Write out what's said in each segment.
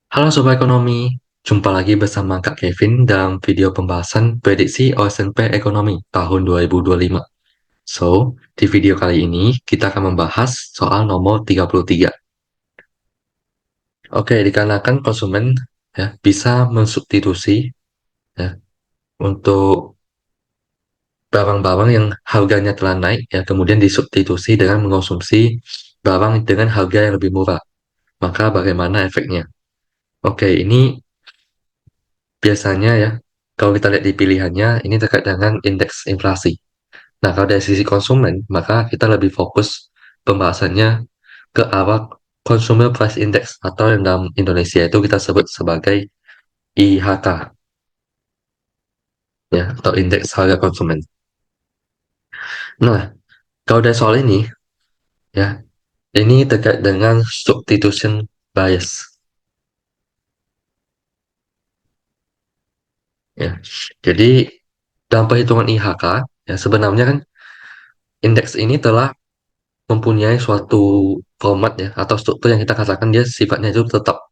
Halo Sobat Ekonomi, jumpa lagi bersama Kak Kevin dalam video pembahasan prediksi OSNP Ekonomi tahun 2025. So, di video kali ini kita akan membahas soal nomor 33. Oke, dikarenakan konsumen bisa mensubstitusi ya, untuk barang-barang yang harganya telah naik kemudian disubstitusi dengan mengonsumsi barang dengan harga yang lebih murah. Maka bagaimana efeknya? Oke, ini biasanya kalau kita lihat di pilihannya, ini terkait dengan indeks inflasi. Nah, kalau dari sisi konsumen, maka kita lebih fokus pembahasannya ke arah Consumer Price Index, atau yang dalam Indonesia itu kita sebut sebagai IHK, atau indeks harga konsumen. Nah, kalau dari soal ini, ya, ini terkait dengan substitution bias. Ya, jadi dalam perhitungan IHK, sebenarnya kan indeks ini telah mempunyai suatu format atau struktur yang kita katakan dia sifatnya itu tetap.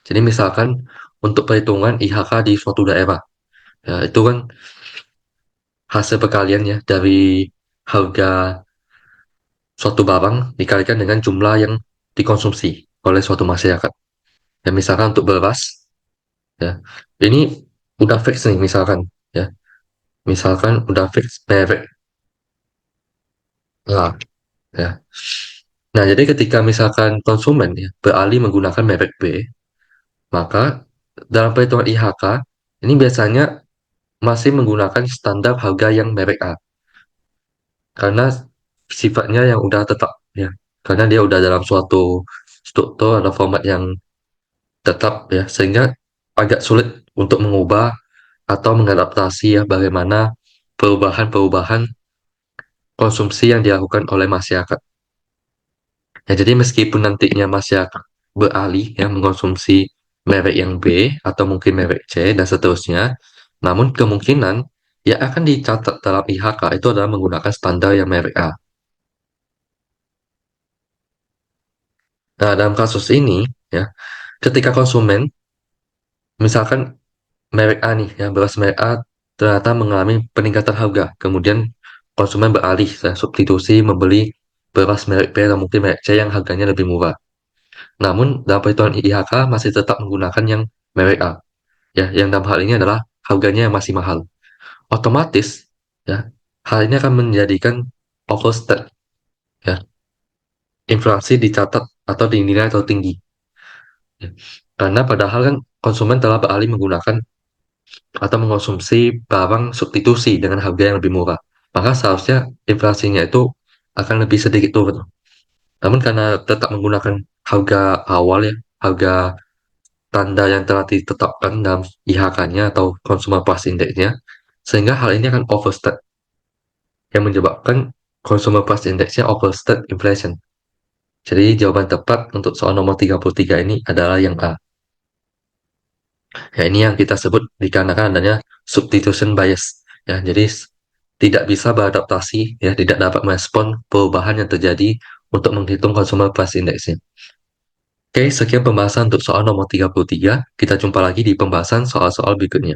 Jadi misalkan untuk perhitungan IHK di suatu daerah, itu kan hasil perkalian dari harga suatu barang dikalikan dengan jumlah yang dikonsumsi oleh suatu masyarakat. Ya misalkan untuk beras, ya ini udah fix nih misalkan, ya misalkan udah fix merek A, ya. Nah jadi ketika misalkan konsumen beralih menggunakan merek B, maka dalam perhitungan IHK ini biasanya masih menggunakan standar harga yang merek A karena sifatnya yang udah tetap, karena dia udah dalam suatu struktur atau format yang tetap, sehingga agak sulit untuk mengubah atau mengadaptasi bagaimana perubahan-perubahan konsumsi yang dilakukan oleh masyarakat. Jadi meskipun nantinya masyarakat beralih mengonsumsi merek yang B atau mungkin merek C dan seterusnya, namun kemungkinan yang akan dicatat dalam IHK itu adalah menggunakan standar yang merek A. Nah, dalam kasus ini, ya, ketika konsumen, misalkan merek A nih, beras merek A ternyata mengalami peningkatan harga, kemudian konsumen beralih, substitusi membeli beras merek B atau mungkin merek C yang harganya lebih murah. Namun, dalam perhitungan IHK masih tetap menggunakan yang merek A, yang dalam hal ini adalah harganya yang masih mahal. Otomatis, ya, hal ini akan menjadikan overstat, ya, inflasi dicatat atau dinilai atau tinggi. Ya. Karena padahal kan konsumen telah beralih menggunakan atau mengonsumsi barang substitusi dengan harga yang lebih murah. Maka seharusnya inflasinya itu akan lebih sedikit turun. Namun karena tetap menggunakan harga awal, harga tanda yang telah ditetapkan dalam IHK-nya atau Consumer Price Index-nya, sehingga hal ini akan overstat, yang menyebabkan Consumer Price Index-nya overstat inflation. Jadi jawaban tepat untuk soal nomor 33 ini adalah yang A. Ya, ini yang kita sebut dikarenakan adanya substitution bias. Ya, jadi tidak bisa beradaptasi, tidak dapat merespon perubahan yang terjadi untuk menghitung consumer price index-nya. Oke, sekian pembahasan untuk soal nomor 33. Kita jumpa lagi di pembahasan soal-soal berikutnya.